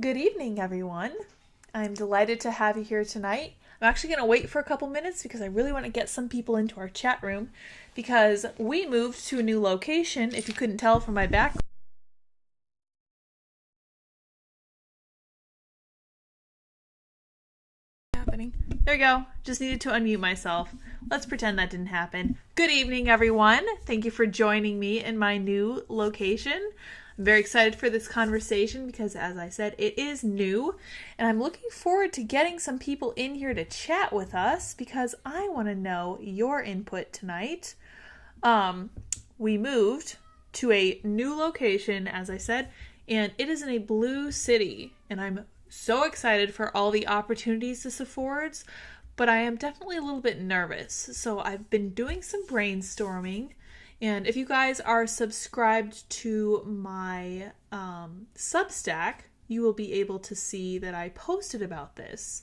Good evening, everyone. I'm delighted to have you here tonight. I'm actually going to wait for a couple minutes because I really want to get some people into our chat room because we moved to a new location. If you couldn't tell from my background, happening. There we go. Just needed to unmute myself. Let's pretend that didn't happen. Good evening, everyone. Thank you for joining me in my new location. I'm very excited for this conversation because, as I said, it is new, and I'm looking forward to getting some people in here to chat with us because I want to know your input tonight. We moved to a new location, as I said, and it is in a blue city, and I'm so excited for all the opportunities this affords, but I am definitely a little bit nervous. So I've been doing some brainstorming, and if you guys are subscribed to my Substack, you will be able to see that I posted about this.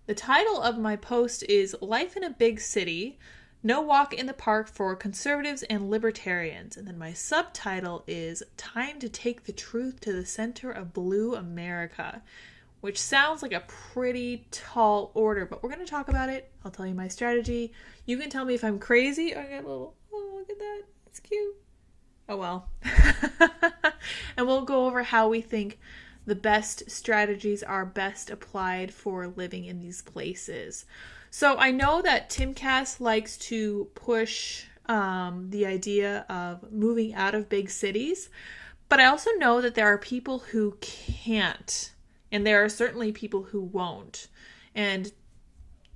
The title of my post is Life in a Big City, No Walk in the Park for Conservatives and Libertarians. And then my subtitle is Time to Take the Truth to the Center of Blue America, which sounds like a pretty tall order, but we're going to talk about it. I'll tell you my strategy. You can tell me if I'm crazy. I get a little, oh, look at that. It's cute. Oh, well. And we'll go over how we think the best strategies are best applied for living in these places. So I know that Timcast likes to push the idea of moving out of big cities, but I also know that there are people who can't. And there are certainly people who won't. And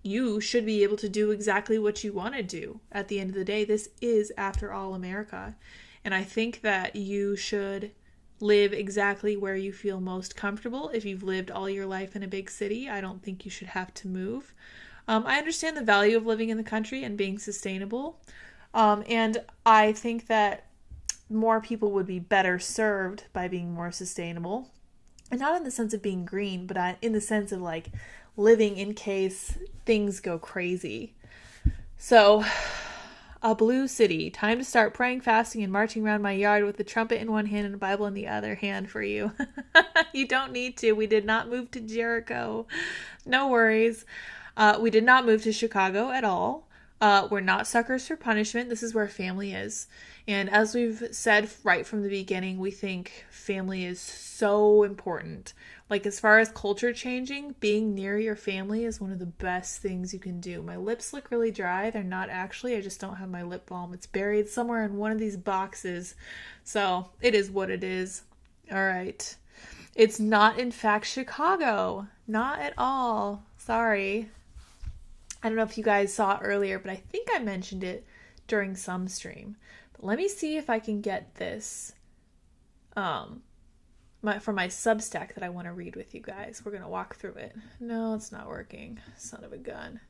you should be able to do exactly what you want to do. At the end of the day, this is, after all, America. And I think that you should live exactly where you feel most comfortable. If you've lived all your life in a big city, I don't think you should have to move. I understand the value of living in the country and being sustainable. And I think that more people would be better served by being more sustainable. And not in the sense of being green, but in the sense of like living in case things go crazy. So, a blue city. Time to start praying, fasting, and marching around my yard with the trumpet in one hand and a Bible in the other hand for you. You don't need to. We did not move to Jericho. No worries. We did not move to Chicago at all. We're not suckers for punishment. This is where family is. And as we've said right from the beginning, we think family is so important. Like as far as culture changing, being near your family is one of the best things you can do. My lips look really dry. They're not actually. I just don't have my lip balm. It's buried somewhere in one of these boxes. So it is what it is. All right. It's not, in fact, Chicago. Not at all. Sorry. I don't know if you guys saw it earlier, but I think I mentioned it during some stream. But let me see if I can get this from my Substack that I want to read with you guys. We're going to walk through it. No, it's not working. Son of a gun.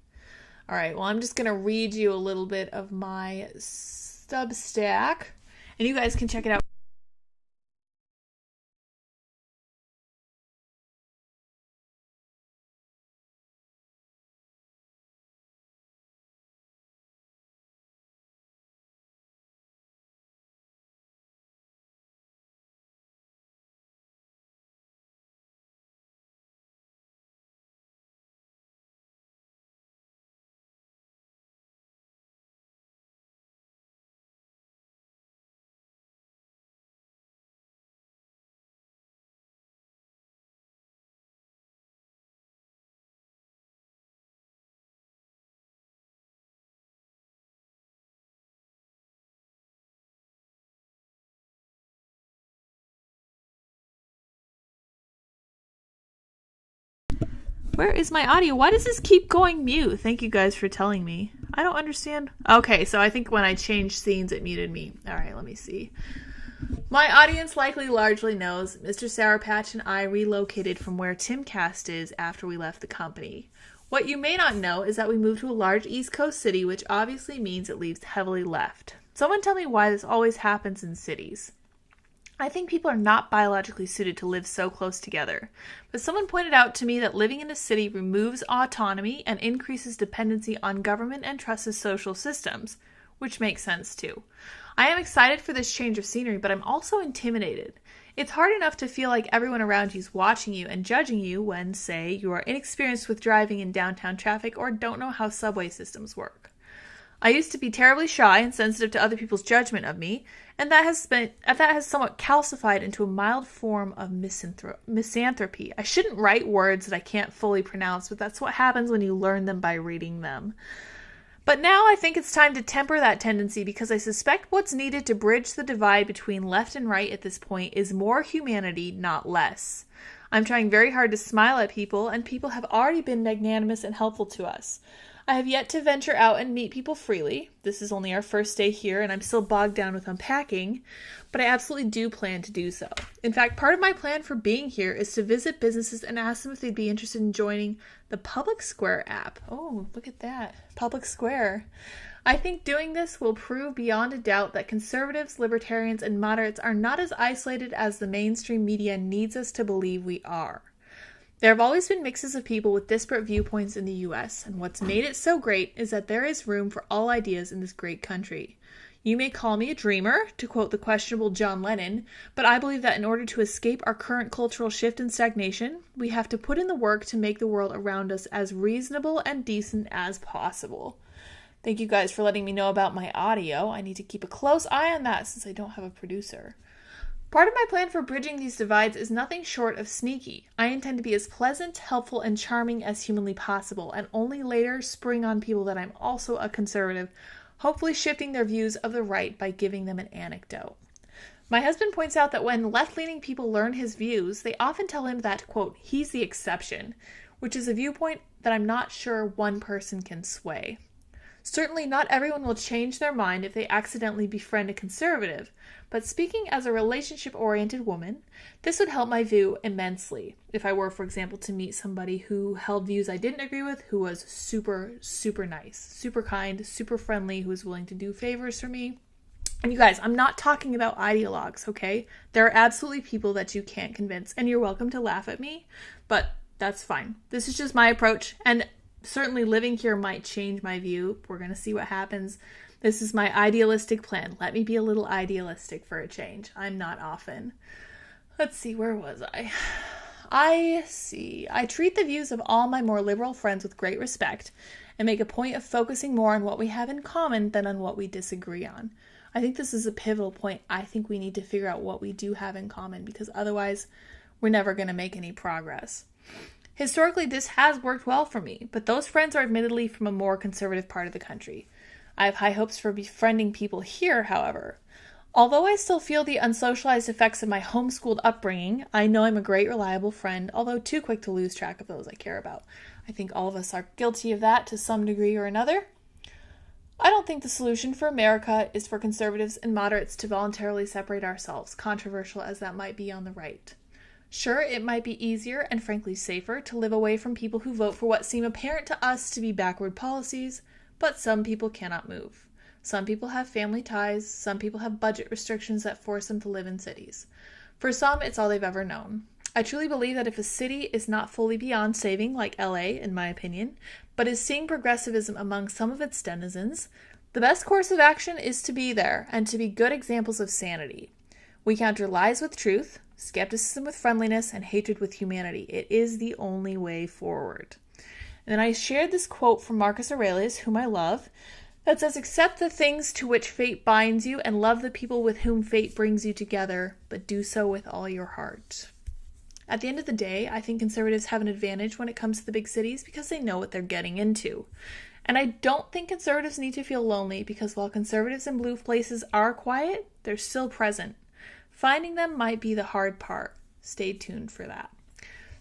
All right, well, I'm just going to read you a little bit of my Substack, and you guys can check it out. Where is my audio? Why does this keep going mute? Thank you guys for telling me. I don't understand. Okay, so I think when I changed scenes, it muted me. All right, let me see. My audience likely largely knows Mr. Sour Patch and I relocated from where Timcast is after we left the company. What you may not know is that we moved to a large East Coast city, which obviously means it leaves heavily left. Someone tell me why this always happens in cities. I think people are not biologically suited to live so close together. But someone pointed out to me that living in a city removes autonomy and increases dependency on government and trusted social systems, which makes sense too. I am excited for this change of scenery, but I'm also intimidated. It's hard enough to feel like everyone around you is watching you and judging you when, say, you are inexperienced with driving in downtown traffic or don't know how subway systems work. I used to be terribly shy and sensitive to other people's judgment of me, and that has somewhat calcified into a mild form of misanthropy. I shouldn't write words that I can't fully pronounce, but that's what happens when you learn them by reading them. But now I think it's time to temper that tendency because I suspect what's needed to bridge the divide between left and right at this point is more humanity, not less. I'm trying very hard to smile at people, and people have already been magnanimous and helpful to us. I have yet to venture out and meet people freely. This is only our first day here, and I'm still bogged down with unpacking, but I absolutely do plan to do so. In fact, part of my plan for being here is to visit businesses and ask them if they'd be interested in joining the Public Square app. Oh, look at that. Public Square. I think doing this will prove beyond a doubt that conservatives, libertarians, and moderates are not as isolated as the mainstream media needs us to believe we are. There have always been mixes of people with disparate viewpoints in the U.S., and what's made it so great is that there is room for all ideas in this great country. You may call me a dreamer, to quote the questionable John Lennon, but I believe that in order to escape our current cultural shift and stagnation, we have to put in the work to make the world around us as reasonable and decent as possible. Thank you guys for letting me know about my audio. I need to keep a close eye on that since I don't have a producer. Part of my plan for bridging these divides is nothing short of sneaky. I intend to be as pleasant, helpful, and charming as humanly possible, and only later spring on people that I'm also a conservative, hopefully shifting their views of the right by giving them an anecdote. My husband points out that when left-leaning people learn his views, they often tell him that, quote, he's the exception, which is a viewpoint that I'm not sure one person can sway. Certainly not everyone will change their mind if they accidentally befriend a conservative, but speaking as a relationship-oriented woman, this would help my view immensely. If I were, for example, to meet somebody who held views I didn't agree with, who was super, super nice, super kind, super friendly, who was willing to do favors for me. And you guys, I'm not talking about ideologues, okay? There are absolutely people that you can't convince, and you're welcome to laugh at me, but that's fine. This is just my approach, and certainly living here might change my view. We're going to see what happens. This is my idealistic plan. Let me be a little idealistic for a change. I'm not often. Let's see, where was I? I treat the views of all my more liberal friends with great respect and make a point of focusing more on what we have in common than on what we disagree on. I think this is a pivotal point. I think we need to figure out what we do have in common because otherwise we're never going to make any progress. Historically, this has worked well for me, but those friends are admittedly from a more conservative part of the country. I have high hopes for befriending people here, however. Although I still feel the unsocialized effects of my homeschooled upbringing, I know I'm a great, reliable friend, although too quick to lose track of those I care about. I think all of us are guilty of that to some degree or another. I don't think the solution for America is for conservatives and moderates to voluntarily separate ourselves, controversial as that might be on the right. Sure, it might be easier and frankly safer to live away from people who vote for what seem apparent to us to be backward policies, but some people cannot move. Some people have family ties, some people have budget restrictions that force them to live in cities. For some, it's all they've ever known. I truly believe that if a city is not fully beyond saving, like LA, in my opinion, but is seeing progressivism among some of its denizens, the best course of action is to be there and to be good examples of sanity. We counter lies with truth, skepticism with friendliness, and hatred with humanity. It is the only way forward. And then I shared this quote from Marcus Aurelius, whom I love, that says, accept the things to which fate binds you and love the people with whom fate brings you together, but do so with all your heart. At the end of the day, I think conservatives have an advantage when it comes to the big cities because they know what they're getting into. And I don't think conservatives need to feel lonely because while conservatives in blue places are quiet, they're still present. Finding them might be the hard part. Stay tuned for that.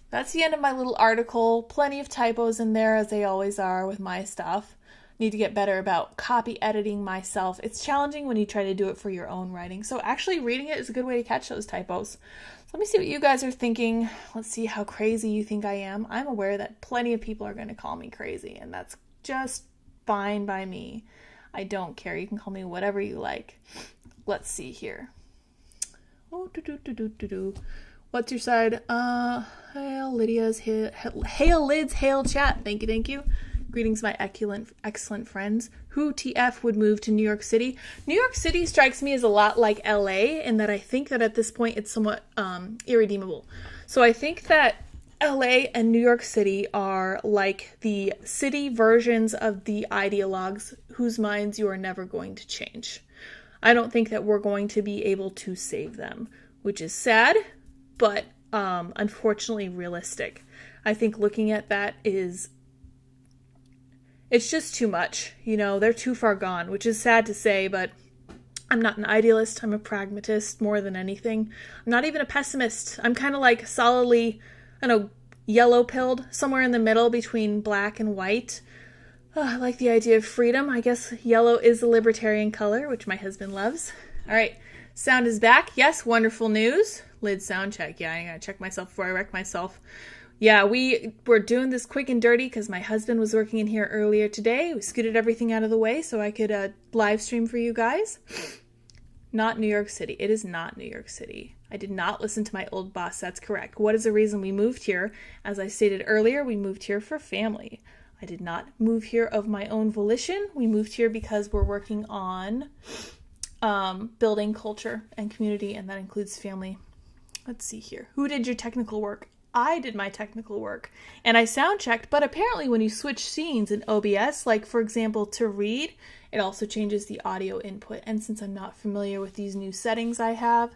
That's the end of my little article. Plenty of typos in there, as they always are with my stuff. Need to get better about copy editing myself. It's challenging when you try to do it for your own writing. So actually reading it is a good way to catch those typos. So let me see what you guys are thinking. Let's see how crazy you think I am. I'm aware that plenty of people are going to call me crazy, and that's just fine by me. I don't care. You can call me whatever you like. Let's see here. Oh, what's your side? Hail Lydia's hail Lids, hail chat. Thank you. Greetings, my excellent friends. Who TF would move to New York City? New York City strikes me as a lot like LA in that I think that at this point it's somewhat irredeemable. So I think that LA and New York City are like the city versions of the ideologues whose minds you are never going to change. I don't think that we're going to be able to save them, which is sad, but unfortunately realistic. I think looking at that it's just too much. They're too far gone, which is sad to say, but I'm not an idealist. I'm a pragmatist more than anything. I'm not even a pessimist. I'm kind of like solidly, yellow-pilled, somewhere in the middle between black and white. I like the idea of freedom. I guess yellow is a libertarian color, which my husband loves. All right, sound is back. Yes, wonderful news. Lid sound check. Yeah, I gotta check myself before I wreck myself. Yeah, we were doing this quick and dirty because my husband was working in here earlier today. We scooted everything out of the way so I could live stream for you guys. Not New York City. It is not New York City. I did not listen to my old boss. That's correct. What is the reason we moved here? As I stated earlier, we moved here for family. I did not move here of my own volition. We moved here because we're working on building culture and community, and that includes family. Let's see here. Who did your technical work? I did my technical work, and I sound checked, but apparently when you switch scenes in OBS, like for example to read, it also changes the audio input, and since I'm not familiar with these new settings I have,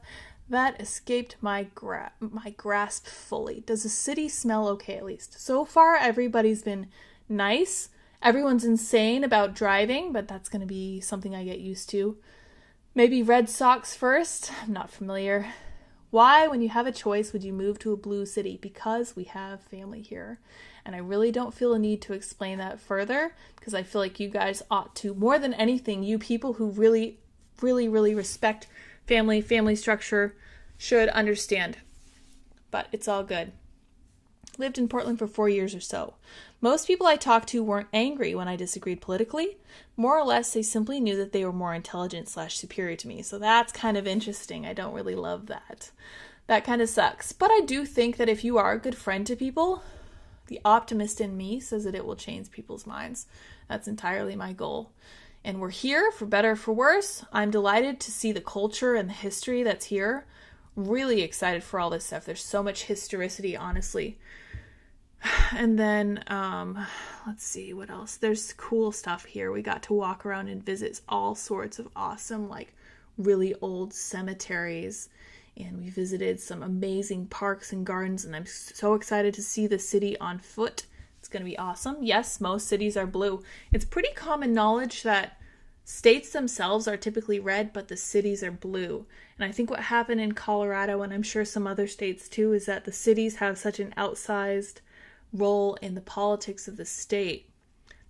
that escaped my grasp fully. Does the city smell okay at least? So far, everybody's been nice. Everyone's insane about driving, but that's going to be something I get used to. Maybe Red Sox first? I'm not familiar. Why, when you have a choice, would you move to a blue city? Because we have family here. And I really don't feel a need to explain that further because I feel like you guys ought to, more than anything, you people who really, really, really respect family structure should understand. But it's all good. Lived in Portland for 4 years or so. Most people I talked to weren't angry when I disagreed politically. More or less, they simply knew that they were more intelligent/superior to me. So that's kind of interesting. I don't really love that. That kind of sucks. But I do think that if you are a good friend to people, the optimist in me says that it will change people's minds. That's entirely my goal. And we're here, for better or for worse. I'm delighted to see the culture and the history that's here. Really excited for all this stuff. There's so much historicity, honestly. And then, let's see, what else? There's cool stuff here. We got to walk around and visit all sorts of awesome, like, really old cemeteries. And we visited some amazing parks and gardens. And I'm so excited to see the city on foot. It's going to be awesome. Yes, most cities are blue. It's pretty common knowledge that states themselves are typically red, but the cities are blue. And I think what happened in Colorado, and I'm sure some other states too, is that the cities have such an outsized role in the politics of the state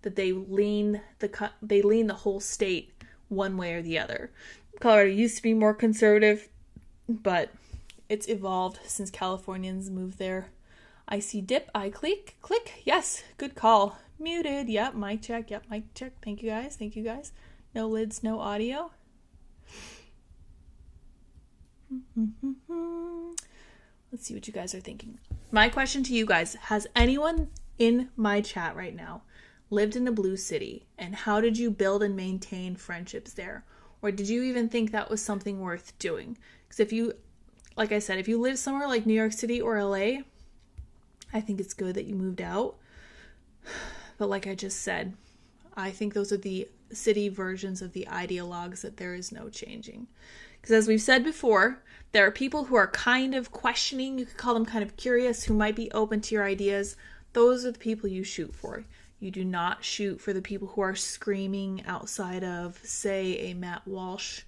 that they lean the whole state one way or the other. Colorado used to be more conservative, but it's evolved since Californians moved there. I see dip, I click. Yes, good call. Muted. Yep, mic check. Thank you guys. No lids, no audio. Let's see what you guys are thinking. My question to you guys, has anyone in my chat right now lived in a blue city? And how did you build and maintain friendships there? Or did you even think that was something worth doing? Because if you, like I said, if you live somewhere like New York City or LA, I think it's good that you moved out. But like I just said, I think those are the city versions of the ideologues that there is no changing. Because as we've said before, there are people who are kind of questioning, you could call them kind of curious, who might be open to your ideas. Those are the people you shoot for. You do not shoot for the people who are screaming outside of, say, a Matt Walsh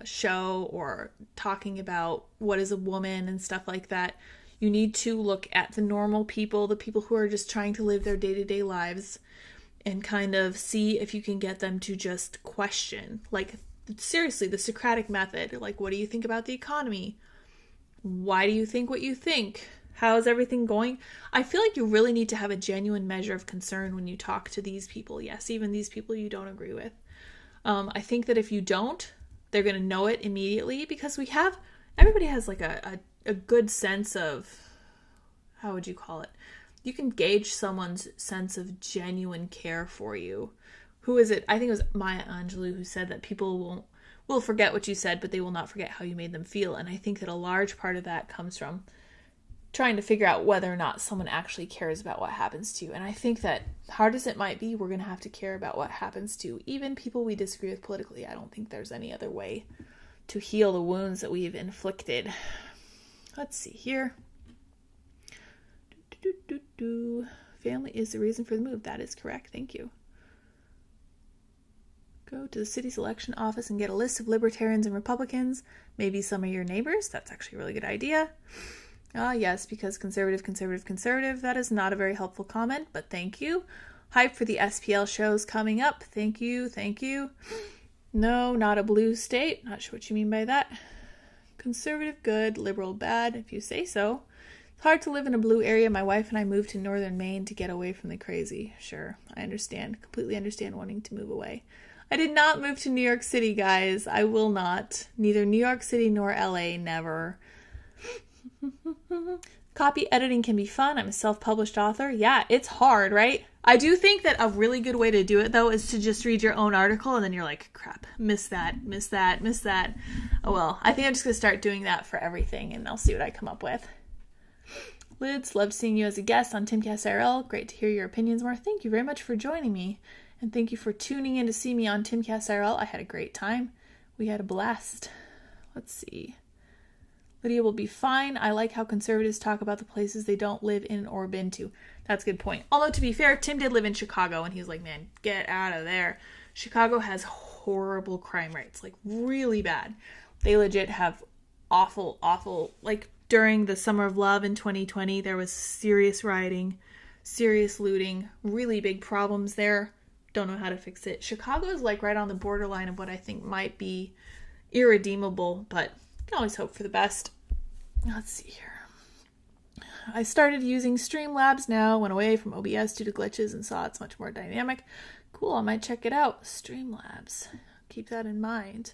show or talking about what is a woman and stuff like that. You need to look at the normal people, the people who are just trying to live their day-to-day lives, and kind of see if you can get them to just question. Like, seriously, the Socratic method. Like, what do you think about the economy? Why do you think what you think? How is everything going? I feel like you really need to have a genuine measure of concern when you talk to these people. Yes, even these people you don't agree with. I think that if you don't, they're going to know it immediately because everybody has like a good sense of, how would you call it? you can gauge someone's sense of genuine care for you. Who is it? I think it was Maya Angelou who said that people will forget what you said, but they will not forget how you made them feel. And I think that a large part of that comes from trying to figure out whether or not someone actually cares about what happens to you. And I think that, hard as it might be, we're going to have to care about what happens to even people we disagree with politically. I don't think there's any other way to heal the wounds that we've inflicted. Let's see here. Family is the reason for the move. That is correct. Thank you. Go to the city's election office and get a list of libertarians and Republicans. Maybe some of your neighbors. That's actually a really good idea. Yes, because conservative. That is not a very helpful comment, but thank you. Hype for the SPL shows coming up. Thank you. No, not a blue state. Not sure what you mean by that. Conservative good, liberal bad, if you say so. It's hard to live in a blue area. My wife and I moved to northern Maine to get away from the crazy. Sure, I understand. Completely understand wanting to move away. I did not move to New York City, guys. I will not. Neither New York City nor LA, never. Copy editing can be fun. I'm a self-published author. Yeah, it's hard, right? I do think that a really good way to do it, though, is to just read your own article and then you're like, crap, missed that. Oh well, I think I'm just going to start doing that for everything and I'll see what I come up with. Lids, loved seeing you as a guest on Timcast IRL. Great to hear your opinions more. Thank you very much for joining me. And thank you for tuning in to see me on Timcast IRL. I had a great time. We had a blast. Let's see. Lydia will be fine. I like how conservatives talk about the places they don't live in or been to. That's a good point. Although, to be fair, Tim did live in Chicago, and he was like, man, get out of there. Chicago has horrible crime rates, like really bad. They legit have awful, like during the Summer of Love in 2020, there was serious rioting, serious looting, really big problems there. Don't know how to fix it. Chicago is like right on the borderline of what I think might be irredeemable, but can always hope for the best. Let's see here. I started using Streamlabs now, went away from OBS due to glitches and saw it's much more dynamic. Cool, I might check it out. Streamlabs. Keep that in mind.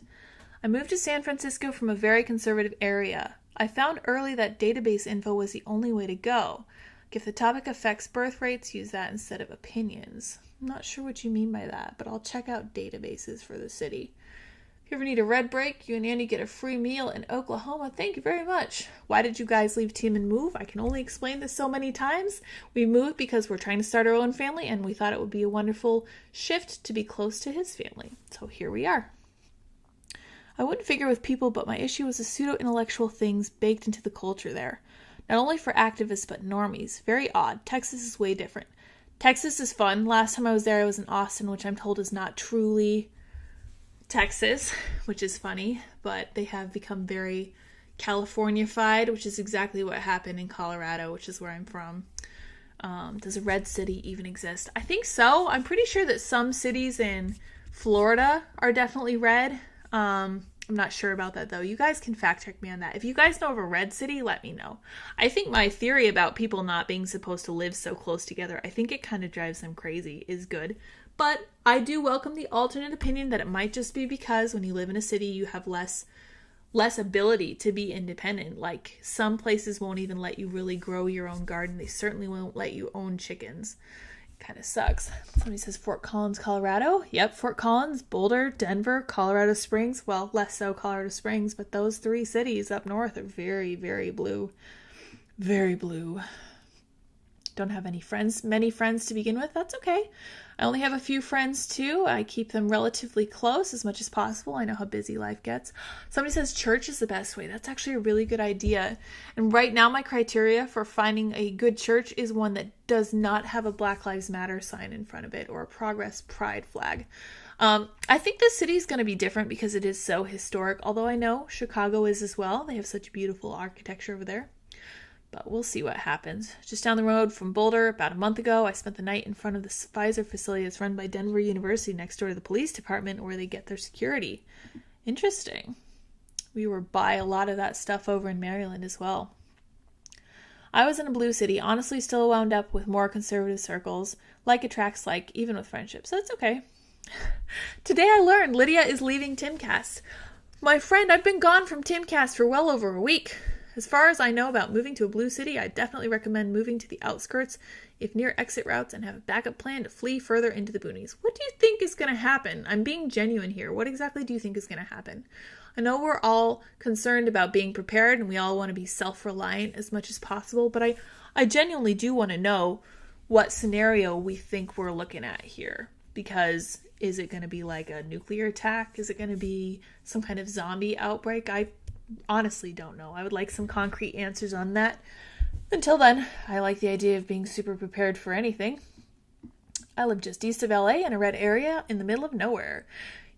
I moved to San Francisco from a very conservative area. I found early that database info was the only way to go. If the topic affects birth rates, use that instead of opinions. I'm not sure what you mean by that, but I'll check out databases for the city. If you ever need a red break, you and Andy get a free meal in Oklahoma. Thank you very much. Why did you guys leave team and move? I can only explain this so many times. We moved because we're trying to start our own family, and we thought it would be a wonderful shift to be close to his family. So here we are. I wouldn't figure with people, but my issue was the pseudo-intellectual things baked into the culture there. Not only for activists, but normies. Very odd. Texas is way different. Texas is fun. Last time I was there, I was in Austin, which I'm told is not truly Texas, which is funny, but they have become very California-fied, which is exactly what happened in Colorado, which is where I'm from. Does a red city even exist? I think so. I'm pretty sure that some cities in Florida are definitely red. I'm not sure about that, though. You guys can fact check me on that. If you guys know of a red city, let me know. I think my theory about people not being supposed to live so close together, I think it kind of drives them crazy, is good. But I do welcome the alternate opinion that it might just be because when you live in a city, you have less ability to be independent. Like, some places won't even let you really grow your own garden. They certainly won't let you own chickens. It kind of sucks. Somebody says Fort Collins, Colorado. Yep, Fort Collins, Boulder, Denver, Colorado Springs. Well, less so Colorado Springs, but those three cities up north are very, very blue. Very blue. Don't have many friends to begin with. That's okay. I only have a few friends too. I keep them relatively close as much as possible. I know how busy life gets. Somebody says church is the best way. That's actually a really good idea. And right now my criteria for finding a good church is one that does not have a Black Lives Matter sign in front of it or a Progress Pride flag. I think the city is going to be different because it is so historic, although I know Chicago is as well. They have such beautiful architecture over there. But we'll see what happens. Just down the road from Boulder, about a month ago, I spent the night in front of the Pfizer facility that's run by Denver University next door to the police department where they get their security. Interesting. We were by a lot of that stuff over in Maryland as well. I was in a blue city, honestly still wound up with more conservative circles. Like attracts like, even with friendships. So that's okay. Today I learned Lydia is leaving Timcast. My friend, I've been gone from Timcast for well over a week. As far as I know about moving to a blue city, I definitely recommend moving to the outskirts if near exit routes and have a backup plan to flee further into the boonies. What do you think is going to happen? I'm being genuine here. What exactly do you think is going to happen? I know we're all concerned about being prepared and we all want to be self-reliant as much as possible, but I genuinely do want to know what scenario we think we're looking at here. Because is it going to be like a nuclear attack? Is it going to be some kind of zombie outbreak? I honestly don't know. I would like some concrete answers on that. Until then, I like the idea of being super prepared for anything. I live just east of LA in a red area in the middle of nowhere.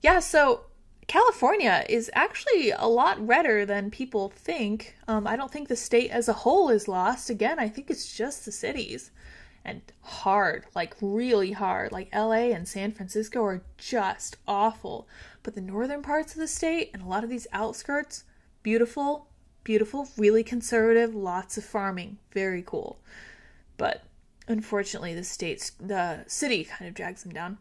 Yeah, so California is actually a lot redder than people think. I don't think the state as a whole is lost. Again, I think it's just the cities. And hard, like really hard. Like LA and San Francisco are just awful. But the northern parts of the state and a lot of these outskirts, beautiful, beautiful, really conservative, lots of farming, very cool. But unfortunately, the city kind of drags them down.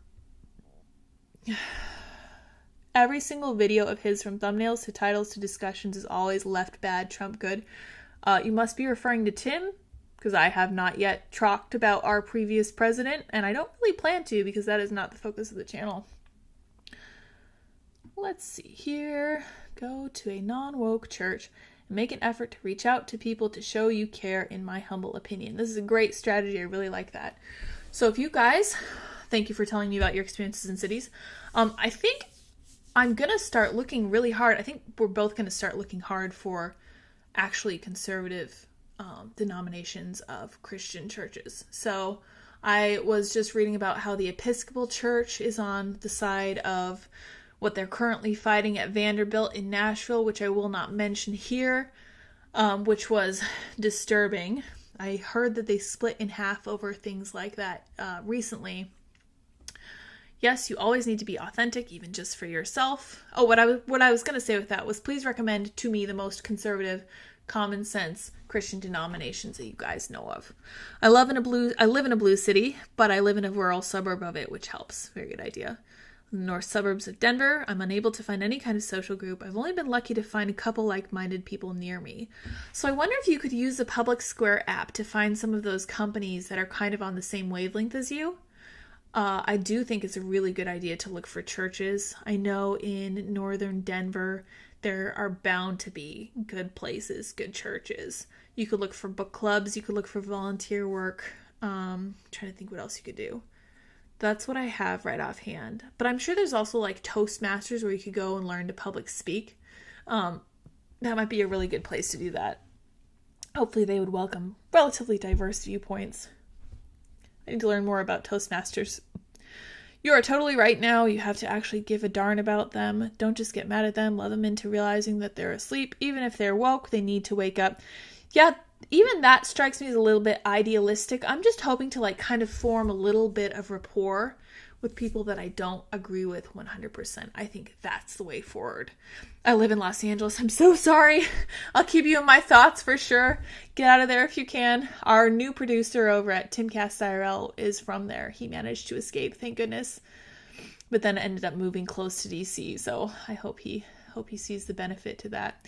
Every single video of his, from thumbnails to titles to discussions, is always left bad, Trump good. You must be referring to Tim, because I have not yet talked about our previous president, and I don't really plan to because that is not the focus of the channel. Let's see here. Go to a non-woke church and make an effort to reach out to people to show you care, in my humble opinion. This is a great strategy. I really like that. So if you guys, thank you for telling me about your experiences in cities. I think I'm going to start looking really hard. I think we're both going to start looking hard for actually conservative denominations of Christian churches. So I was just reading about how the Episcopal Church is on the side of what they're currently fighting at Vanderbilt in Nashville, which I will not mention here, which was disturbing. I heard that they split in half over things like that recently. Yes, you always need to be authentic, even just for yourself. Oh, what I was going to say with that was, please recommend to me the most conservative, common sense Christian denominations that you guys know of. I live in a blue city, but I live in a rural suburb of it, which helps. Very good idea. In the north suburbs of Denver, I'm unable to find any kind of social group. I've only been lucky to find a couple like-minded people near me. So I wonder if you could use the Public Square app to find some of those companies that are kind of on the same wavelength as you. I do think it's a really good idea to look for churches. I know in northern Denver, there are bound to be good places, good churches. You could look for book clubs. You could look for volunteer work. Trying to think what else you could do. That's what I have right offhand. But I'm sure there's also like Toastmasters where you could go and learn to public speak. That might be a really good place to do that. Hopefully they would welcome relatively diverse viewpoints. I need to learn more about Toastmasters. You are totally right now. You have to actually give a darn about them. Don't just get mad at them. Let them into realizing that they're asleep. Even if they're woke, they need to wake up. Yeah, even that strikes me as a little bit idealistic. I'm just hoping to like kind of form a little bit of rapport with people that I don't agree with 100%. I think that's the way forward. I live in Los Angeles. I'm so sorry. I'll keep you in my thoughts for sure. Get out of there if you can. Our new producer over at Timcast IRL is from there. He managed to escape, thank goodness. But then ended up moving close to DC. So I hope he sees the benefit to that.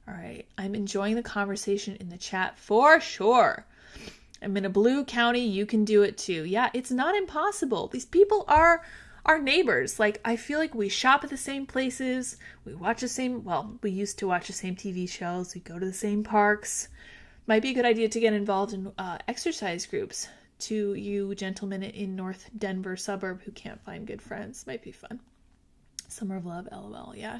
All right. I'm enjoying the conversation in the chat for sure. I'm in a blue county. You can do it too. Yeah, it's not impossible. These people are our neighbors. Like, I feel like we shop at the same places. We watch the same, well, we used to watch the same TV shows. We go to the same parks. Might be a good idea to get involved in exercise groups. To you gentlemen in North Denver suburb who can't find good friends. Might be fun. Summer of love, LOL, yeah.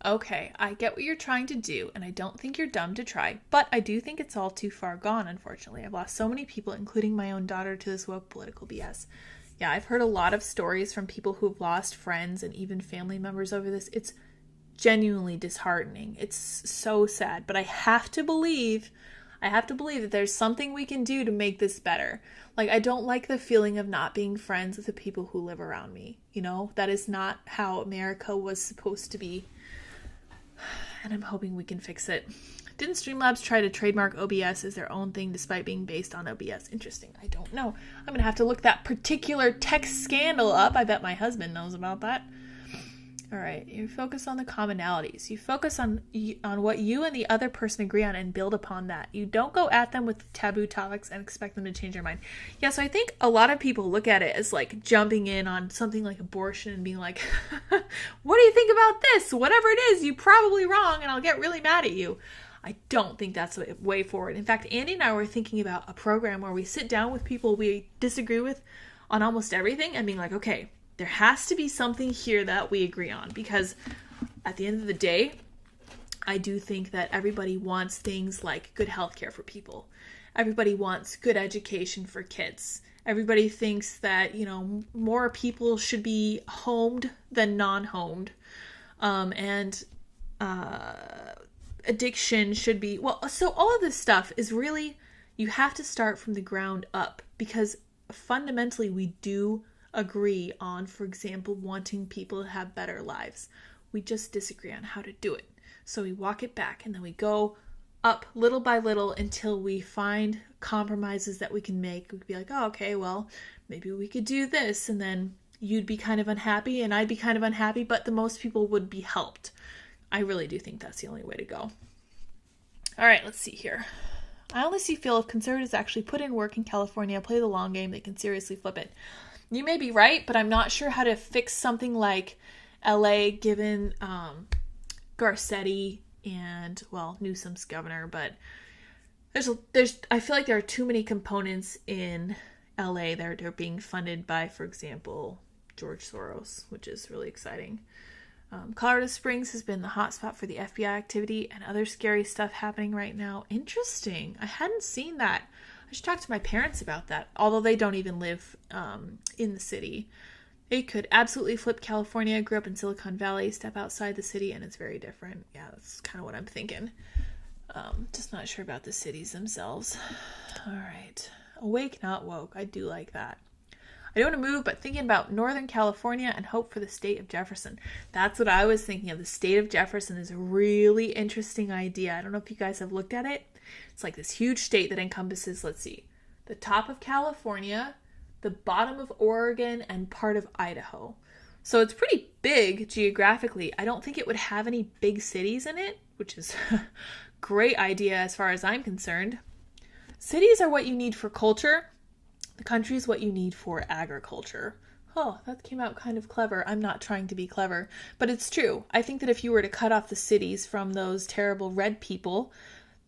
Okay, I get what you're trying to do, and I don't think you're dumb to try, but I do think it's all too far gone, unfortunately. I've lost so many people, including my own daughter, to this woke political BS. Yeah, I've heard a lot of stories from people who've lost friends and even family members over this. It's genuinely disheartening. It's so sad, but I have to believe that there's something we can do to make this better. Like, I don't like the feeling of not being friends with the people who live around me. You know, that is not how America was supposed to be. And I'm hoping we can fix it. Didn't Streamlabs try to trademark OBS as their own thing despite being based on OBS? Interesting. I don't know. I'm going to have to look that particular tech scandal up. I bet my husband knows about that. All right, you focus on the commonalities. You focus on what you and the other person agree on and build upon that. You don't go at them with taboo topics and expect them to change their mind. Yeah, so I think a lot of people look at it as like jumping in on something like abortion and being like, what do you think about this? Whatever it is, you're probably wrong and I'll get really mad at you. I don't think that's the way forward. In fact, Andy and I were thinking about a program where we sit down with people we disagree with on almost everything and being like, okay, there has to be something here that we agree on, because at the end of the day, I do think that everybody wants things like good healthcare for people. Everybody wants good education for kids. Everybody thinks that, more people should be homed than non-homed. And addiction should be, so all of this stuff is really, you have to start from the ground up, because fundamentally we do agree on, for example, wanting people to have better lives. We just disagree on how to do it. So we walk it back and then we go up little by little until we find compromises that we can make. We'd be like, oh, okay, well, maybe we could do this. And then you'd be kind of unhappy and I'd be kind of unhappy, but the most people would be helped. I really do think that's the only way to go. All right, let's see here. I honestly feel if conservatives actually put in work in California, play the long game, they can seriously flip it. You may be right, but I'm not sure how to fix something like LA given Garcetti and, Newsom's governor, but I feel like there are too many components in LA that are being funded by, for example, George Soros, which is really exciting. Colorado Springs has been the hotspot for the FBI activity and other scary stuff happening right now. Interesting. I hadn't seen that. I should talk to my parents about that, although they don't even live in the city. It could absolutely flip California. Grew up in Silicon Valley, step outside the city, and it's very different. Yeah, that's kind of what I'm thinking. Just not sure about the cities themselves. All right. Awake, not woke. I do like that. I don't want to move, but thinking about Northern California and hope for the state of Jefferson. That's what I was thinking of. The state of Jefferson is a really interesting idea. I don't know if you guys have looked at it. It's like this huge state that encompasses, let's see, the top of California, the bottom of Oregon, and part of Idaho. So it's pretty big geographically. I don't think it would have any big cities in it, which is a great idea as far as I'm concerned. Cities are what you need for culture. The country is what you need for agriculture. Oh, that came out kind of clever. I'm not trying to be clever, but it's true. I think that if you were to cut off the cities from those terrible red people,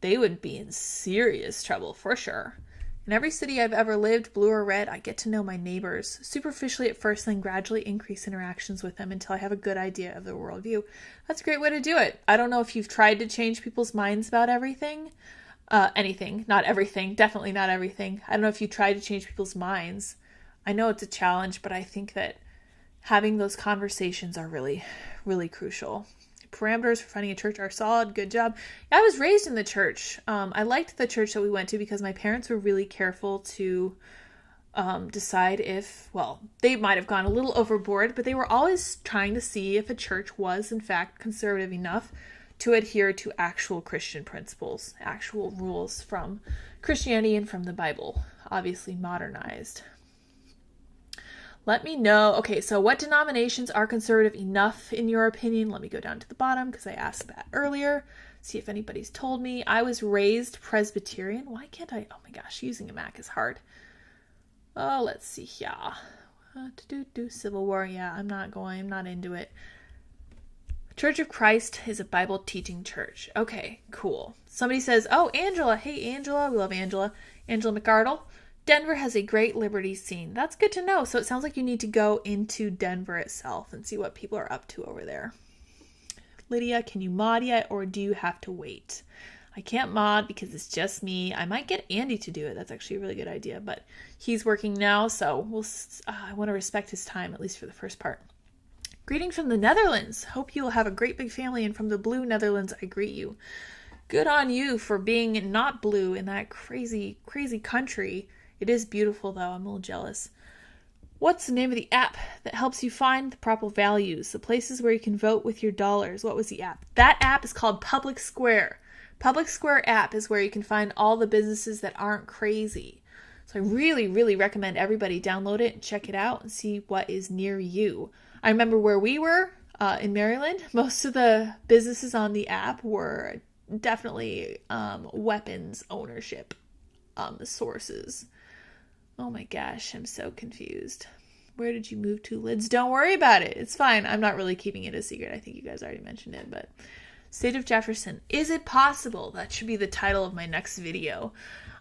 they would be in serious trouble for sure. In every city I've ever lived, blue or red, I get to know my neighbors superficially at first, then gradually increase interactions with them until I have a good idea of their worldview. That's a great way to do it. I don't know if you've tried to change people's minds about everything. Anything, not everything, definitely not everything. I don't know if you tried to change people's minds. I know it's a challenge, but I think that having those conversations are really, really crucial. Parameters for finding a church are solid. Good job. I was raised in the church. I liked the church that we went to because my parents were really careful to decide if, they might have gone a little overboard, but they were always trying to see if a church was, in fact, conservative enough to adhere to actual Christian principles, actual rules from Christianity and from the Bible, obviously modernized. Let me know. Okay, so what denominations are conservative enough in your opinion? Let me go down to the bottom because I asked that earlier. See if anybody's told me. I was raised Presbyterian. Why can't I? Oh my gosh, using a Mac is hard. Oh, let's see here. Civil War. Yeah, I'm not into it. Church of Christ is a Bible teaching church. Okay, cool. Somebody says, oh, Angela. Hey, Angela. We love Angela. Angela McArdle. Denver has a great liberty scene. That's good to know. So it sounds like you need to go into Denver itself and see what people are up to over there. Lydia, can you mod yet or do you have to wait? I can't mod because it's just me. I might get Andy to do it. That's actually a really good idea, but he's working now, so I want to respect his time, at least for the first part. Greetings from the Netherlands. Hope you'll have a great big family, and from the blue Netherlands, I greet you. Good on you for being not blue in that crazy, crazy country. It is beautiful, though. I'm a little jealous. What's the name of the app that helps you find the proper values? The places where you can vote with your dollars. What was the app? That app is called Public Square. Public Square app is where you can find all the businesses that aren't crazy. So I really, really recommend everybody download it and check it out and see what is near you. I remember where we were. in Maryland. Most of the businesses on the app were definitely weapons ownership sources. Oh my gosh, I'm so confused. Where did you move to, Lids? Don't worry about it. It's fine. I'm not really keeping it a secret. I think you guys already mentioned it, but State of Jefferson. Is it possible? That should be the title of my next video.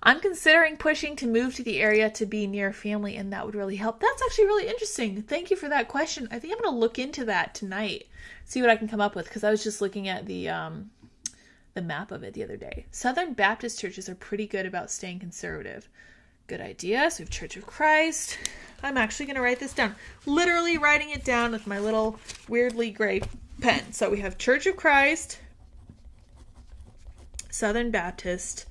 I'm considering pushing to move to the area to be near family, and that would really help. That's actually really interesting. Thank you for that question. I think I'm going to look into that tonight, see what I can come up with, because I was just looking at the map of it the other day. Southern Baptist churches are pretty good about staying conservative. Good idea. So we have Church of Christ. I'm actually going to write this down. Literally writing it down with my little weirdly gray pen. So we have Church of Christ, Southern Baptist.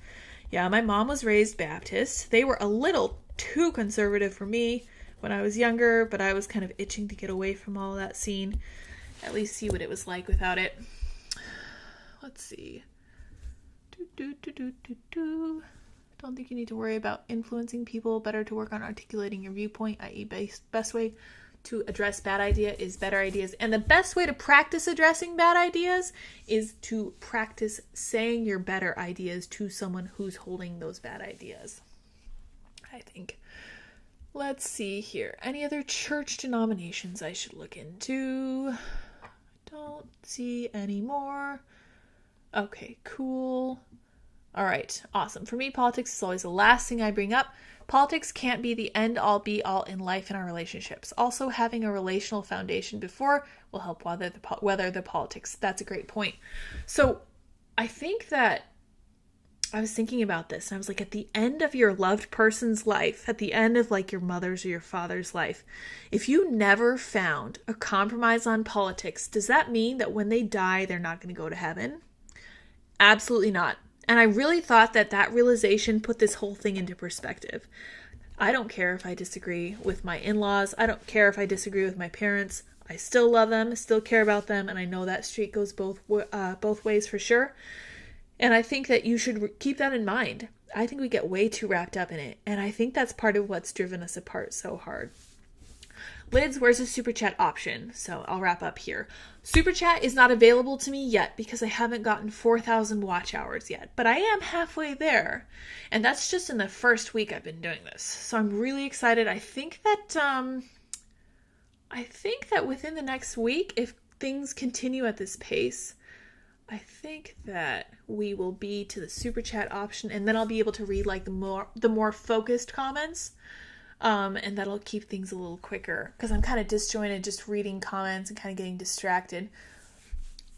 Yeah, my mom was raised Baptist. They were a little too conservative for me when I was younger, but I was kind of itching to get away from all that scene. At least see what it was like without it. Let's see. Don't think you need to worry about influencing people. Better to work on articulating your viewpoint, i.e. best way to address bad idea is better ideas. And the best way to practice addressing bad ideas is to practice saying your better ideas to someone who's holding those bad ideas, I think. Let's see here. Any other church denominations I should look into? Don't see any more. Okay, cool. All right, awesome. For me, politics is always the last thing I bring up. Politics can't be the end-all, be-all in life and our relationships. Also, having a relational foundation before will help weather the politics. That's a great point. So I think that I was thinking about this, and I was like, at the end of your loved person's life, at the end of like your mother's or your father's life, if you never found a compromise on politics, does that mean that when they die, they're not going to go to heaven? Absolutely not. And I really thought that realization put this whole thing into perspective. I don't care if I disagree with my in-laws. I don't care if I disagree with my parents. I still love them, still care about them, and I know that street goes both ways for sure. And I think that you should keep that in mind. I think we get way too wrapped up in it, and I think that's part of what's driven us apart so hard. Lids, where's the super chat option? So I'll wrap up here. Super chat is not available to me yet because I haven't gotten 4,000 watch hours yet, but I am halfway there. And that's just in the first week I've been doing this. So I'm really excited. I think that within the next week, if things continue at this pace, I think that we will be to the super chat option, and then I'll be able to read like the more focused comments. And that'll keep things a little quicker because I'm kind of disjointed just reading comments and kind of getting distracted.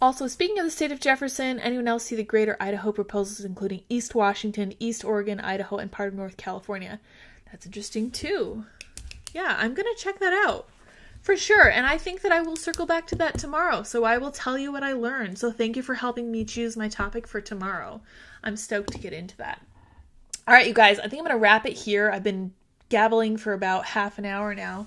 Also, speaking of the state of Jefferson, anyone else see the greater Idaho proposals including East Washington, East Oregon, Idaho, and part of North California? That's interesting too. Yeah, I'm going to check that out for sure. And I think that I will circle back to that tomorrow. So I will tell you what I learned. So thank you for helping me choose my topic for tomorrow. I'm stoked to get into that. All right, you guys, I think I'm going to wrap it here. I've been gabbling for about half an hour now.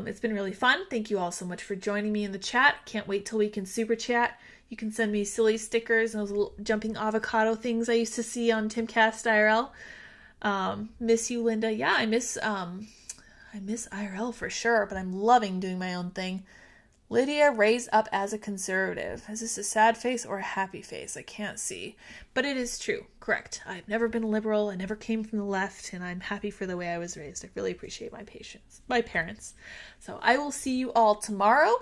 It's been really fun. Thank you all so much for joining me in the chat. Can't wait till we can super chat. You can send me silly stickers and those little jumping avocado things I used to see on Timcast IRL. Miss you, Linda. Yeah, I miss IRL for sure, but I'm loving doing my own thing. Lydia, raised up as a conservative. Is this a sad face or a happy face? I can't see. But it is true. Correct. I've never been liberal. I never came from the left, and I'm happy for the way I was raised. I really appreciate my parents. So I will see you all tomorrow.